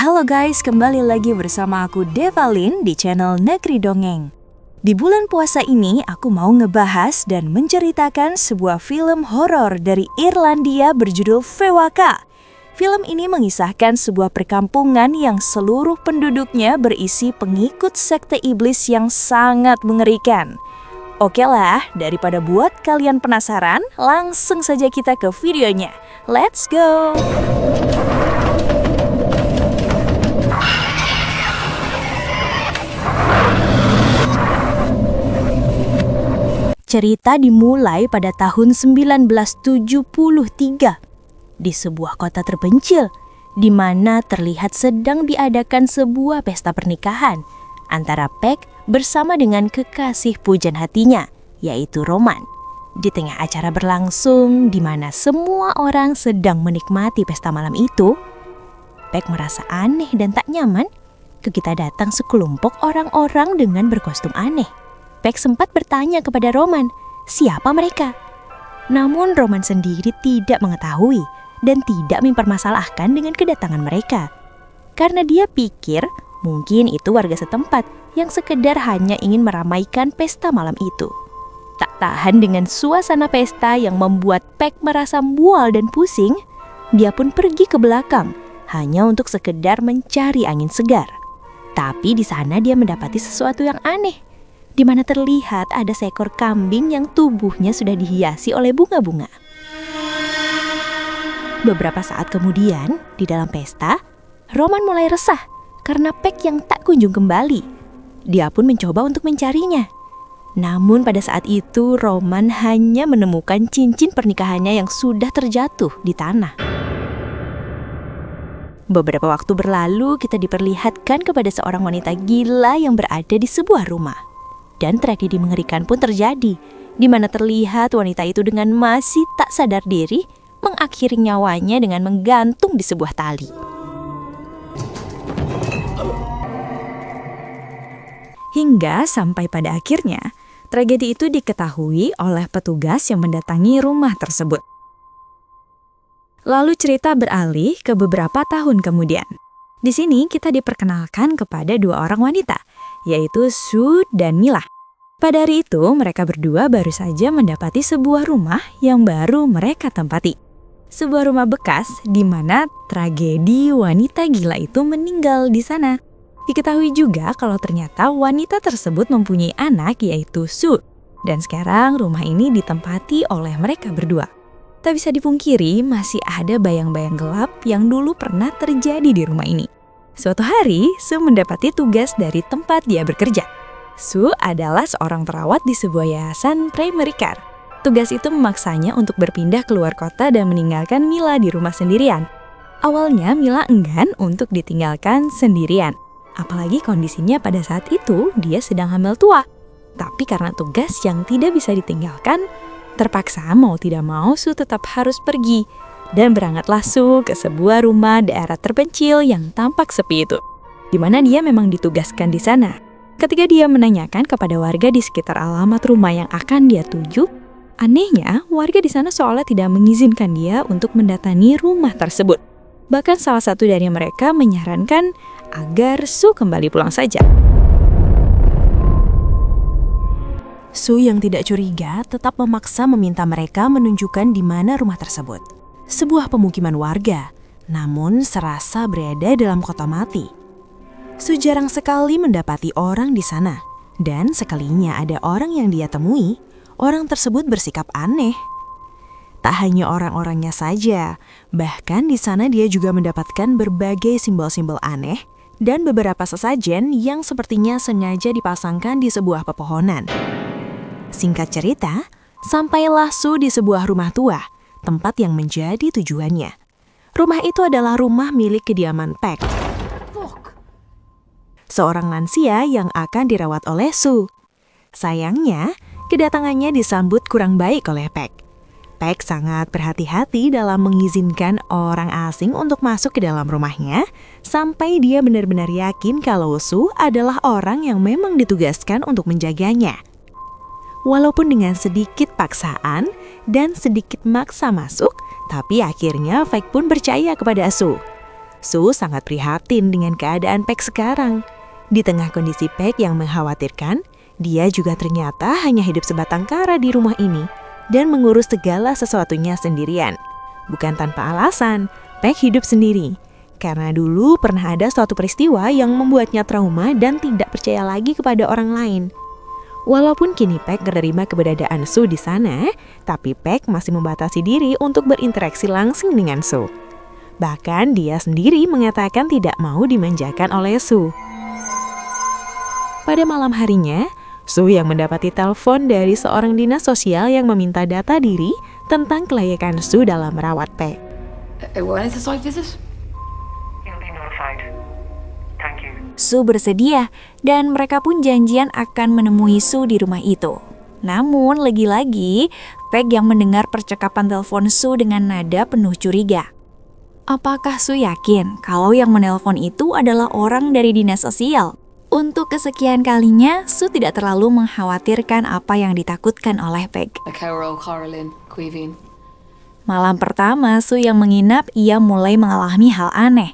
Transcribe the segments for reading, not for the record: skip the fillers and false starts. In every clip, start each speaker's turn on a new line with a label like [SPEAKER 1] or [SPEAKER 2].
[SPEAKER 1] Halo guys, kembali lagi bersama aku Devalin di channel Negeri Dongeng. Di bulan puasa ini aku mau ngebahas dan menceritakan sebuah film horor dari Irlandia berjudul Vewaka. Film ini mengisahkan sebuah perkampungan yang seluruh penduduknya berisi pengikut sekte iblis yang sangat mengerikan. Oke lah, daripada buat kalian penasaran, langsung saja kita ke videonya. Let's go! Cerita dimulai pada tahun 1973 di sebuah kota terpencil di mana terlihat sedang diadakan sebuah pesta pernikahan antara Peg bersama dengan kekasih pujan hatinya, yaitu Roman. Di tengah acara berlangsung di mana semua orang sedang menikmati pesta malam itu, Peg merasa aneh dan tak nyaman ketika datang sekelompok orang-orang dengan berkostum aneh. Peg sempat bertanya kepada Roman, siapa mereka? Namun Roman sendiri tidak mengetahui dan tidak mempermasalahkan dengan kedatangan mereka. Karena dia pikir mungkin itu warga setempat yang sekedar hanya ingin meramaikan pesta malam itu. Tak tahan dengan suasana pesta yang membuat Peg merasa mual dan pusing, dia pun pergi ke belakang hanya untuk sekedar mencari angin segar. Tapi di sana dia mendapati sesuatu yang aneh, di mana terlihat ada seekor kambing yang tubuhnya sudah dihiasi oleh bunga-bunga. Beberapa saat kemudian, di dalam pesta, Roman mulai resah karena Peg yang tak kunjung kembali. Dia pun mencoba untuk mencarinya. Namun pada saat itu, Roman hanya menemukan cincin pernikahannya yang sudah terjatuh di tanah. Beberapa waktu berlalu, kita diperlihatkan kepada seorang wanita gila yang berada di sebuah rumah. Dan tragedi mengerikan pun terjadi, di mana terlihat wanita itu dengan masih tak sadar diri mengakhiri nyawanya dengan menggantung di sebuah tali. Hingga sampai pada akhirnya, tragedi itu diketahui oleh petugas yang mendatangi rumah tersebut. Lalu cerita beralih ke beberapa tahun kemudian. Di sini kita diperkenalkan kepada dua orang wanita, yaitu Sue dan Mila. Pada hari itu, mereka berdua baru saja mendapati sebuah rumah yang baru mereka tempati. Sebuah rumah bekas di mana tragedi wanita gila itu meninggal di sana. Diketahui juga kalau ternyata wanita tersebut mempunyai anak, yaitu Sue. Dan sekarang rumah ini ditempati oleh mereka berdua. Tak bisa dipungkiri, masih ada bayang-bayang gelap yang dulu pernah terjadi di rumah ini. Suatu hari, Sue mendapati tugas dari tempat dia bekerja. Sue adalah seorang perawat di sebuah yayasan primary care. Tugas itu memaksanya untuk berpindah keluar kota dan meninggalkan Mila di rumah sendirian. Awalnya Mila enggan untuk ditinggalkan sendirian. Apalagi kondisinya pada saat itu dia sedang hamil tua. Tapi karena tugas yang tidak bisa ditinggalkan, terpaksa mau tidak mau Sue tetap harus pergi. Dan berangkatlah Sue ke sebuah rumah daerah terpencil yang tampak sepi itu, di mana dia memang ditugaskan di sana. Ketika dia menanyakan kepada warga di sekitar alamat rumah yang akan dia tuju, anehnya warga di sana seolah tidak mengizinkan dia untuk mendatangi rumah tersebut. Bahkan salah satu dari mereka menyarankan agar Sue kembali pulang saja. Sue yang tidak curiga tetap memaksa meminta mereka menunjukkan di mana rumah tersebut. Sebuah pemukiman warga, namun serasa berada dalam kota mati. Sue jarang sekali mendapati orang di sana, dan sekalinya ada orang yang dia temui, orang tersebut bersikap aneh. Tak hanya orang-orangnya saja, bahkan di sana dia juga mendapatkan berbagai simbol-simbol aneh dan beberapa sesajen yang sepertinya sengaja dipasangkan di sebuah pepohonan. Singkat cerita, sampailah Sue di sebuah rumah tua, tempat yang menjadi tujuannya. Rumah itu adalah rumah milik kediaman Peg, seorang lansia yang akan dirawat oleh Sue. Sayangnya, kedatangannya disambut kurang baik oleh Peg. Peg sangat berhati-hati dalam mengizinkan orang asing untuk masuk ke dalam rumahnya, sampai dia benar-benar yakin kalau Sue adalah orang yang memang ditugaskan untuk menjaganya. Walaupun dengan sedikit paksaan dan sedikit maksa masuk, tapi akhirnya Peg pun percaya kepada Sue. Su sangat prihatin dengan keadaan Paik sekarang. Di tengah kondisi Paik yang mengkhawatirkan, dia juga ternyata hanya hidup sebatang kara di rumah ini dan mengurus segala sesuatunya sendirian. Bukan tanpa alasan, Paik hidup sendiri. Karena dulu pernah ada suatu peristiwa yang membuatnya trauma dan tidak percaya lagi kepada orang lain. Walaupun kini Paik menerima keberadaan Su di sana, tapi Paik masih membatasi diri untuk berinteraksi langsung dengan Su. Bahkan dia sendiri mengatakan tidak mau dimanjakan oleh Su. Pada malam harinya, Su yang mendapati telepon dari seorang dinas sosial yang meminta data diri tentang kelayakan Su dalam merawat Paik.
[SPEAKER 2] When is the site visit?
[SPEAKER 3] You'll be notified. Thank you.
[SPEAKER 1] Su bersedia dan mereka pun janjian akan menemui Su di rumah itu. Namun lagi-lagi Paik yang mendengar percakapan telepon Su dengan nada penuh curiga. Apakah Su yakin kalau yang menelpon itu adalah orang dari dinas sosial? Untuk kesekian kalinya, Su tidak terlalu mengkhawatirkan apa yang ditakutkan oleh Paik.
[SPEAKER 2] Carol, Caroline, Queeveen.
[SPEAKER 1] Malam pertama Su yang menginap, ia mulai mengalami hal aneh.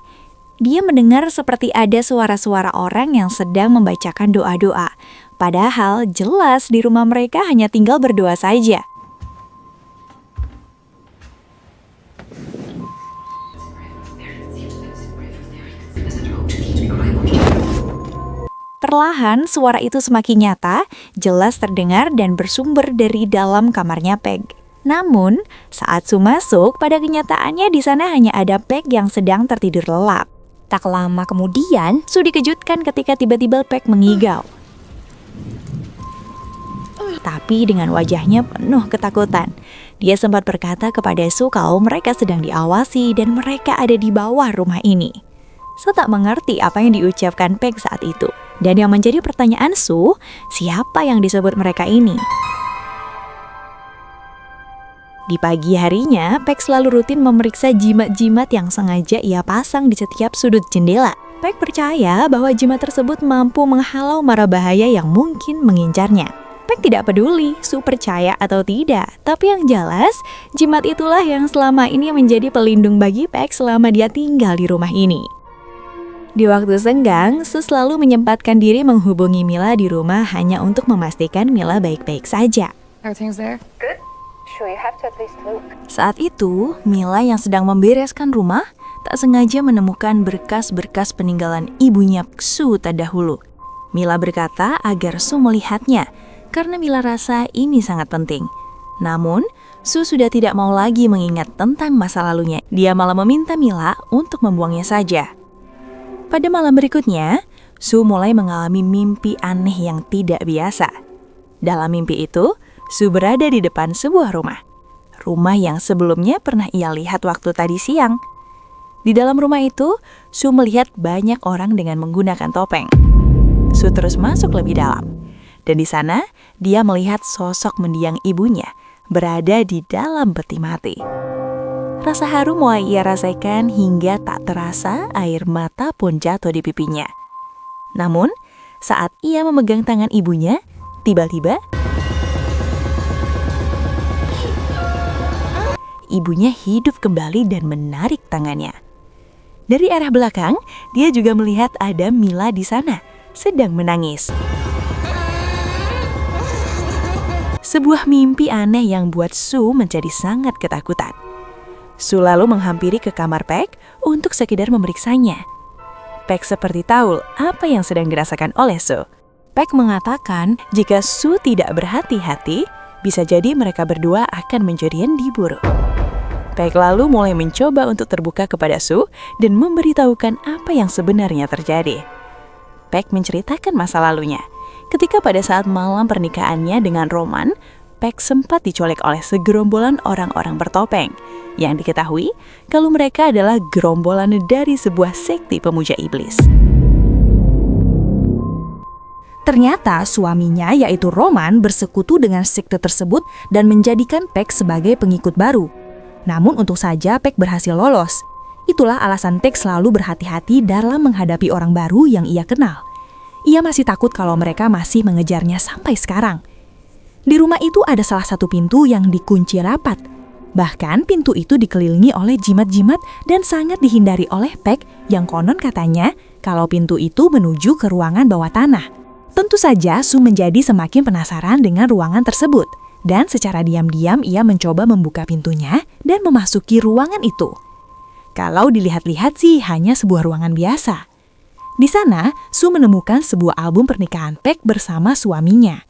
[SPEAKER 1] Dia mendengar seperti ada suara-suara orang yang sedang membacakan doa-doa. Padahal jelas di rumah mereka hanya tinggal berdoa saja. Perlahan suara itu semakin nyata, jelas terdengar dan bersumber dari dalam kamarnya Paik. Namun, saat Su masuk, pada kenyataannya di sana hanya ada Paik yang sedang tertidur lelap. Tak lama kemudian, Su dikejutkan ketika tiba-tiba Paik mengigau. Tapi dengan wajahnya penuh ketakutan. Dia sempat berkata kepada Su kalau mereka sedang diawasi dan mereka ada di bawah rumah ini. Su tak mengerti apa yang diucapkan Paik saat itu. Dan yang menjadi pertanyaan Su, siapa yang disebut mereka ini? Di pagi harinya, Paik selalu rutin memeriksa jimat-jimat yang sengaja ia pasang di setiap sudut jendela. Paik percaya bahwa jimat tersebut mampu menghalau mara bahaya yang mungkin mengincarnya. Paik tidak peduli Su percaya atau tidak, tapi yang jelas, jimat itulah yang selama ini menjadi pelindung bagi Paik selama dia tinggal di rumah ini. Di waktu senggang, Su selalu menyempatkan diri menghubungi Mila di rumah hanya untuk memastikan Mila baik-baik saja.
[SPEAKER 2] Everything's there?
[SPEAKER 3] Good? Sure, you have to at least look.
[SPEAKER 1] Saat itu, Mila yang sedang membereskan rumah tak sengaja menemukan berkas-berkas peninggalan ibunya Su terdahulu. Mila berkata agar Su melihatnya, karena Mila rasa ini sangat penting. Namun, Su sudah tidak mau lagi mengingat tentang masa lalunya. Dia malah meminta Mila untuk membuangnya saja. Pada malam berikutnya, Su mulai mengalami mimpi aneh yang tidak biasa. Dalam mimpi itu, Su berada di depan sebuah rumah. Rumah yang sebelumnya pernah ia lihat waktu tadi siang. Di dalam rumah itu, Su melihat banyak orang dengan menggunakan topeng. Su terus masuk lebih dalam. Dan di sana, dia melihat sosok mendiang ibunya berada di dalam peti mati. Rasa haru mulai ia rasakan hingga tak terasa air mata pun jatuh di pipinya. Namun, saat ia memegang tangan ibunya, tiba-tiba ibunya hidup kembali dan menarik tangannya. Dari arah belakang, dia juga melihat ada Mila di sana, sedang menangis. Sebuah mimpi aneh yang buat Su menjadi sangat ketakutan. Su lalu menghampiri ke kamar Paik untuk sekedar memeriksanya. Paik seperti tahu apa yang sedang dirasakan oleh Su. Paik mengatakan jika Su tidak berhati-hati, bisa jadi mereka berdua akan menjadi yang diburu. Paik lalu mulai mencoba untuk terbuka kepada Su dan memberitahukan apa yang sebenarnya terjadi. Paik menceritakan masa lalunya. Ketika pada saat malam pernikahannya dengan Roman, Paik sempat diculik oleh segerombolan orang-orang bertopeng yang diketahui kalau mereka adalah gerombolan dari sebuah sekte pemuja iblis. Ternyata suaminya yaitu Roman bersekutu dengan sekte tersebut dan menjadikan Paik sebagai pengikut baru. Namun untung saja Paik berhasil lolos. Itulah alasan Paik selalu berhati-hati dalam menghadapi orang baru yang ia kenal. Ia masih takut kalau mereka masih mengejarnya sampai sekarang. Di rumah itu ada salah satu pintu yang dikunci rapat. Bahkan pintu itu dikelilingi oleh jimat-jimat dan sangat dihindari oleh Paik yang konon katanya kalau pintu itu menuju ke ruangan bawah tanah. Tentu saja Sue menjadi semakin penasaran dengan ruangan tersebut dan secara diam-diam ia mencoba membuka pintunya dan memasuki ruangan itu. Kalau dilihat-lihat sih hanya sebuah ruangan biasa. Di sana, Sue menemukan sebuah album pernikahan Paik bersama suaminya.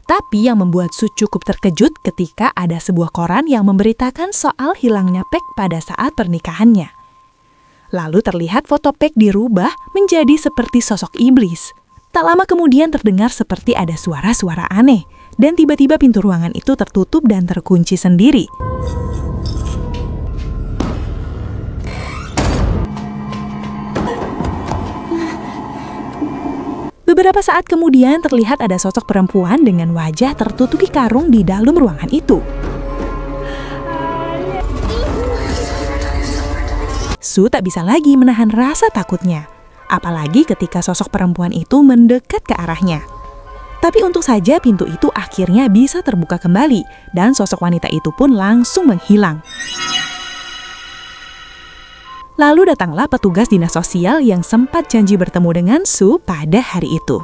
[SPEAKER 1] Tapi yang membuat Sue cukup terkejut ketika ada sebuah koran yang memberitakan soal hilangnya Paik pada saat pernikahannya. Lalu terlihat foto Paik dirubah menjadi seperti sosok iblis. Tak lama kemudian terdengar seperti ada suara-suara aneh, dan tiba-tiba pintu ruangan itu tertutup dan terkunci sendiri. Beberapa saat kemudian terlihat ada sosok perempuan dengan wajah tertutupi karung di dalam ruangan itu. Sue tak bisa lagi menahan rasa takutnya, apalagi ketika sosok perempuan itu mendekat ke arahnya. Tapi untung saja pintu itu akhirnya bisa terbuka kembali dan sosok wanita itu pun langsung menghilang. Lalu datanglah petugas dinas sosial yang sempat janji bertemu dengan Sue pada hari itu.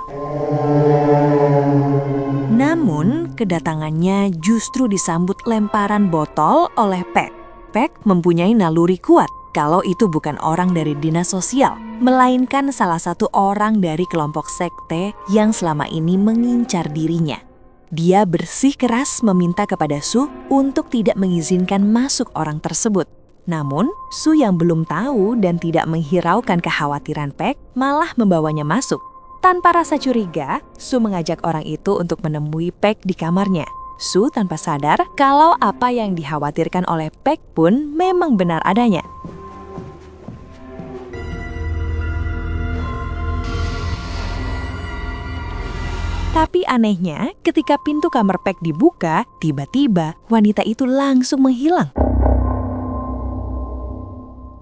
[SPEAKER 1] Namun, kedatangannya justru disambut lemparan botol oleh Paik. Paik mempunyai naluri kuat kalau itu bukan orang dari dinas sosial, melainkan salah satu orang dari kelompok sekte yang selama ini mengincar dirinya. Dia bersikeras meminta kepada Sue untuk tidak mengizinkan masuk orang tersebut. Namun, Sue yang belum tahu dan tidak menghiraukan kekhawatiran Paik malah membawanya masuk. Tanpa rasa curiga, Sue mengajak orang itu untuk menemui Paik di kamarnya. Sue tanpa sadar kalau apa yang dikhawatirkan oleh Paik pun memang benar adanya. Tapi anehnya, ketika pintu kamar Paik dibuka, tiba-tiba wanita itu langsung menghilang.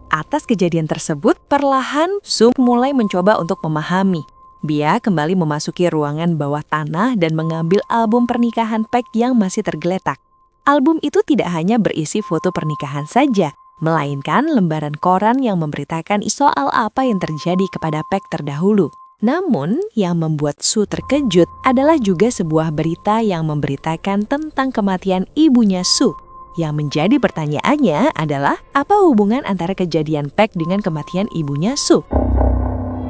[SPEAKER 1] Atas kejadian tersebut, perlahan Sue mulai mencoba untuk memahami. Dia kembali memasuki ruangan bawah tanah dan mengambil album pernikahan Paik yang masih tergeletak. Album itu tidak hanya berisi foto pernikahan saja, melainkan lembaran koran yang memberitakan soal apa yang terjadi kepada Paik terdahulu. Namun, yang membuat Sue terkejut adalah juga sebuah berita yang memberitakan tentang kematian ibunya Sue. Yang menjadi pertanyaannya adalah apa hubungan antara kejadian Paik dengan kematian ibunya Sue?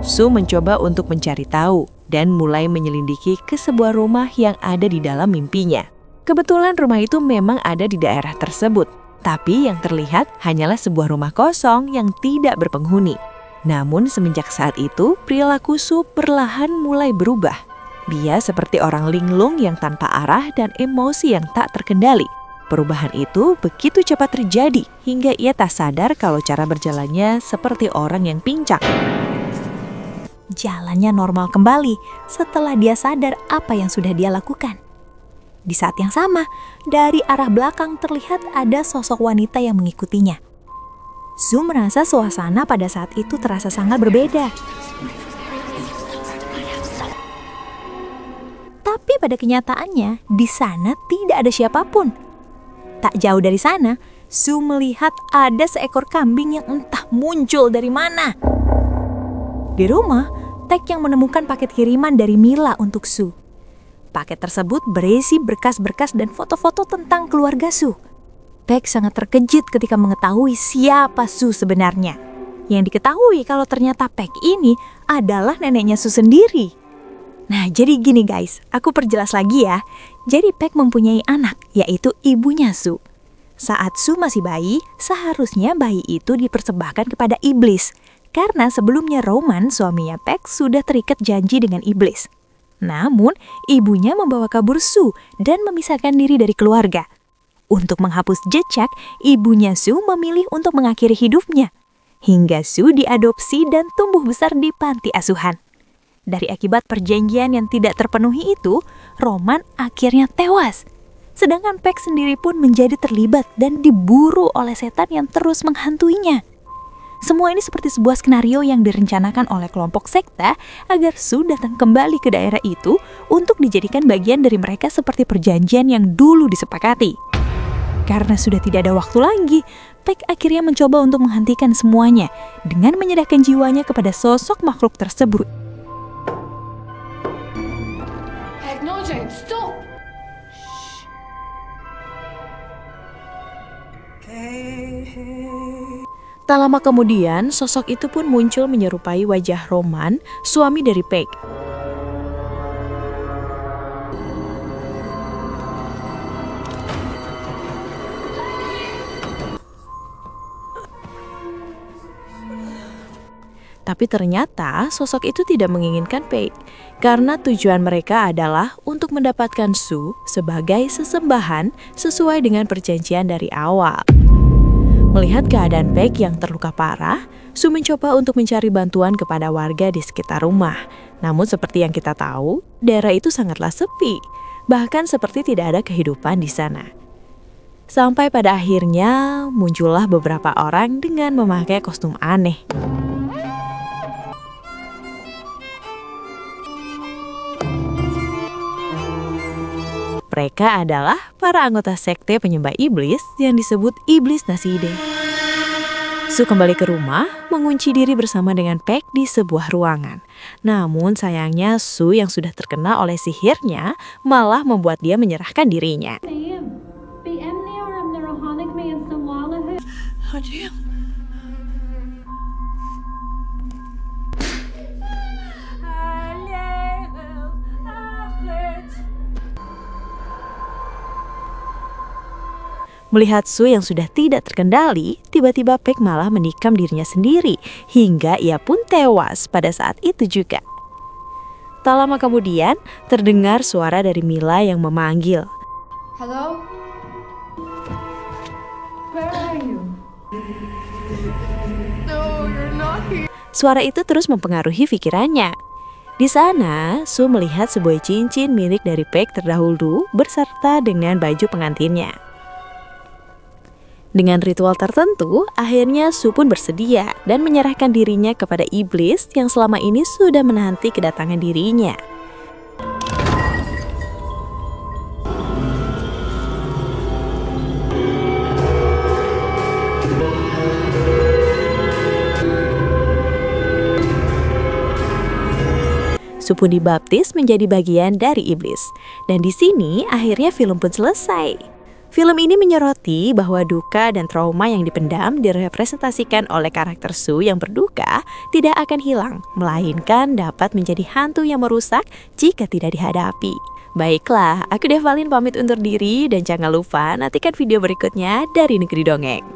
[SPEAKER 1] Sue mencoba untuk mencari tahu dan mulai menyelidiki ke sebuah rumah yang ada di dalam mimpinya. Kebetulan rumah itu memang ada di daerah tersebut, tapi yang terlihat hanyalah sebuah rumah kosong yang tidak berpenghuni. Namun semenjak saat itu, perilaku Sue perlahan mulai berubah. Dia seperti orang linglung yang tanpa arah dan emosi yang tak terkendali. Perubahan itu begitu cepat terjadi hingga ia tak sadar kalau cara berjalannya seperti orang yang pincang. Jalannya normal kembali setelah dia sadar apa yang sudah dia lakukan. Di saat yang sama, dari arah belakang terlihat ada sosok wanita yang mengikutinya. Sue merasa suasana pada saat itu terasa sangat berbeda. Tapi pada kenyataannya, di sana tidak ada siapapun. Tak jauh dari sana, Sue melihat ada seekor kambing yang entah muncul dari mana. Di rumah, Paik yang menemukan paket kiriman dari Mila untuk Sue. Paket tersebut berisi berkas-berkas dan foto-foto tentang keluarga Sue. Paik sangat terkejut ketika mengetahui siapa Sue sebenarnya. Yang diketahui kalau ternyata Paik ini adalah neneknya Sue sendiri. Nah, jadi gini guys, aku perjelas lagi ya. Jadi Paik mempunyai anak, yaitu ibunya Sue. Saat Sue masih bayi, seharusnya bayi itu dipersembahkan kepada iblis. Karena sebelumnya Roman, suaminya Paik, sudah terikat janji dengan iblis. Namun, ibunya membawa kabur Sue dan memisahkan diri dari keluarga. Untuk menghapus jejak, ibunya Sue memilih untuk mengakhiri hidupnya. Hingga Sue diadopsi dan tumbuh besar di panti asuhan. Dari akibat perjanjian yang tidak terpenuhi itu, Roman akhirnya tewas. Sedangkan Paik sendiri pun menjadi terlibat dan diburu oleh setan yang terus menghantuinya. Semua ini seperti sebuah skenario yang direncanakan oleh kelompok sekte agar Sue datang kembali ke daerah itu untuk dijadikan bagian dari mereka seperti perjanjian yang dulu disepakati. Karena sudah tidak ada waktu lagi, Paik akhirnya mencoba untuk menghentikan semuanya dengan menyerahkan jiwanya kepada sosok makhluk tersebut.
[SPEAKER 2] Heck no, Jane, stop!
[SPEAKER 1] Tak lama kemudian, sosok itu pun muncul menyerupai wajah Roman, suami dari Paik. Tapi ternyata sosok itu tidak menginginkan Paik, karena tujuan mereka adalah untuk mendapatkan Sue sebagai sesembahan sesuai dengan perjanjian dari awal. Melihat keadaan Paik yang terluka parah, Sue mencoba untuk mencari bantuan kepada warga di sekitar rumah. Namun seperti yang kita tahu, daerah itu sangatlah sepi, bahkan seperti tidak ada kehidupan di sana. Sampai pada akhirnya muncullah beberapa orang dengan memakai kostum aneh. Mereka adalah para anggota sekte penyembah iblis yang disebut Iblis Naside. Sue kembali ke rumah, mengunci diri bersama dengan Paik di sebuah ruangan. Namun sayangnya Sue yang sudah terkena oleh sihirnya malah membuat dia menyerahkan dirinya. Melihat Sue yang sudah tidak terkendali, tiba-tiba Paik malah menikam dirinya sendiri, hingga ia pun tewas pada saat itu juga. Tak lama kemudian, terdengar suara dari Mila yang memanggil.
[SPEAKER 2] Hello? Where are you? No, you're not here.
[SPEAKER 1] Suara itu terus mempengaruhi pikirannya. Di sana, Sue melihat sebuah cincin milik dari Paik terdahulu berserta dengan baju pengantinnya. Dengan ritual tertentu, akhirnya Sue pun bersedia dan menyerahkan dirinya kepada iblis yang selama ini sudah menanti kedatangan dirinya. Sue pun dibaptis menjadi bagian dari iblis. Dan di sini akhirnya film pun selesai. Film ini menyoroti bahwa duka dan trauma yang dipendam direpresentasikan oleh karakter Sue yang berduka tidak akan hilang, melainkan dapat menjadi hantu yang merusak jika tidak dihadapi. Baiklah, aku Devalin pamit undur diri dan jangan lupa nantikan video berikutnya dari Negeri Dongeng.